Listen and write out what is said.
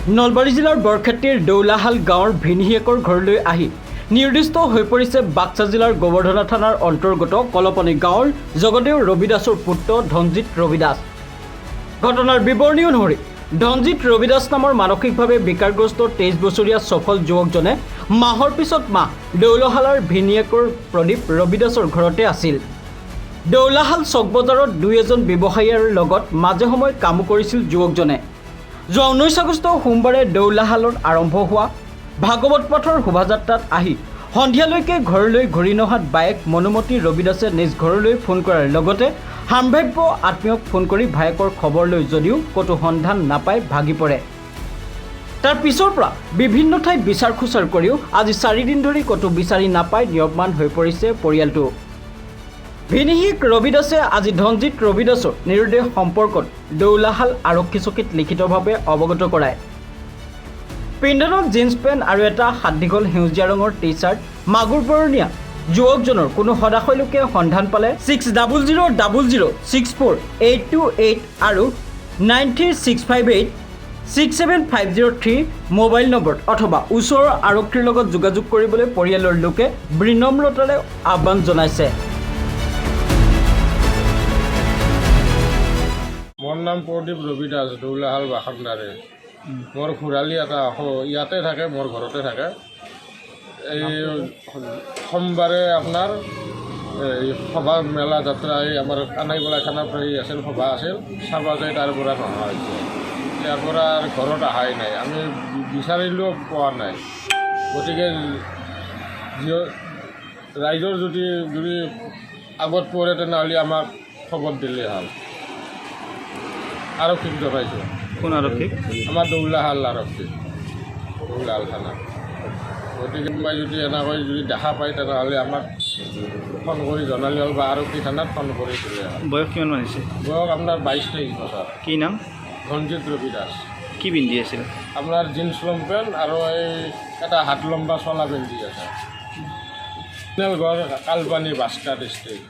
নলবাৰী জিলাৰ বৰক্ষেত্ৰীৰ দৌলাহাল গাঁৱৰ ভিনীহিয়েকৰ ঘৰলৈ আহি নিৰ্দিষ্ট হৈ পৰিছে বাক্সা জিলাৰ গোবৰ্ধনা থানাৰ অন্তৰ্গত কলপনী গাঁৱৰ জগদেও ৰবি দাসৰ পুত্ৰ ধনজিৎ ৰবি দাস। ঘটনাৰ বিৱৰণী অনুসৰি ধনজিৎ ৰবি দাস নামৰ মানসিকভাৱে বিকাৰগ্ৰস্ত 23 বছৰীয়া সফল যুৱকজনে মাহৰ পিছত মাহ দৌলাহালৰ ভিনীহিয়েকৰ প্ৰদীপ ৰবি দাসৰ ঘৰতে আছিল। দৌলাহাল চক বজাৰত দুই এজন ব্যৱসায়ীৰ লগত মাজে সময়ে কাম কৰিছিল যুৱকজনে। যোৱা 19 আগষ্ট সোমবাৰে দৌলাহালত আৰম্ভ হোৱা ভাগৱত পথৰ শোভাযাত্ৰাত আহি সন্ধিয়ালৈকে ঘৰলৈ ঘূৰি নহাত বায়েক মনুমতী ৰবি দাসে নিজ ঘৰলৈ ফোন কৰাৰ লগতে সাম্ভাব্য আত্মীয়ক ফোন কৰি ভায়েকৰ খবৰ লৈ যদিও ক'তো সন্ধান নাপাই ভাগি পৰে। তাৰ পিছৰ পৰা বিভিন্ন ঠাইত বিচাৰ খোচাৰ কৰিও আজি 4 দিন ধৰি ক'তো বিচাৰি নাপাই নিয়মমান হৈ পৰিছে পৰিয়ালটো। ভিনীহিক ৰবি দাসে আজি ধনজিৎ ৰবি দাসৰ নিৰুদ্দেশ সম্পৰ্কত দৌলাহাল আৰক্ষী চকীত লিখিতভাৱে অৱগত কৰায়। পিন্ধনত জিন্স পেণ্ট আৰু এটা হাত দীঘল সেউজীয়া ৰঙৰ টি চাৰ্ট মাগুৰ বৰণীয়া যুৱকজনৰ কোনো সদাশয় লোকে সন্ধান পালে 6000648228 আৰু 9365867503 মোবাইল নম্বৰত অথবা ওচৰৰ আৰক্ষীৰ লগত যোগাযোগ কৰিবলৈ পৰিয়ালৰ লোকে বিনম্ৰতাৰে আহ্বান জনাইছে। মোৰ নাম প্ৰদীপ ৰবি দাস, দৌলাহাল বাসন্দাৰে। মোৰ খুৰালি এটা ইয়াতে থাকে, মোৰ ঘৰতে থাকে। এই সোমবাৰে আপোনাৰ এই সভা মেলা যাত্ৰা এই আমাৰ কানাইগলা থানাত আছিল, সভা আছিল, চাব যায় তাৰ পৰা নহা হৈছে। ইয়াৰ পৰা ঘৰত অহাই নাই, আমি বিচাৰিলেও পোৱা নাই। গতিকে ৰাইজৰ যদি আগত পৰে তেনেহ'লে আমাক খবৰ দিলেই ভাল। আৰক্ষীক জনাইছোঁ। কোন আৰক্ষী? আমাৰ দৌলাহাল আৰক্ষী, দৌলাহাল থানা। গতিকে কোনোবাই যদি এনেকৈ যদি দেখা পায় তেনেহ'লে আমাক ফোন কৰি জনালে হ'ল বা আৰক্ষী থানাত ফোন কৰি দিলে হ'ল। বয়স কিমান হৈছে? বয়স আপোনাৰ 22-23 বছৰ। কি নাম? ধনজিৎ ৰবি দাস। কি পিন্ধি আছিল? আপোনাৰ জিন্স লংপেণ্ট আৰু এই এটা হাত লম্বা চলা পিন্ধি আছে। গড় কালপানী বাস্কা ডিষ্ট্ৰিক্ট।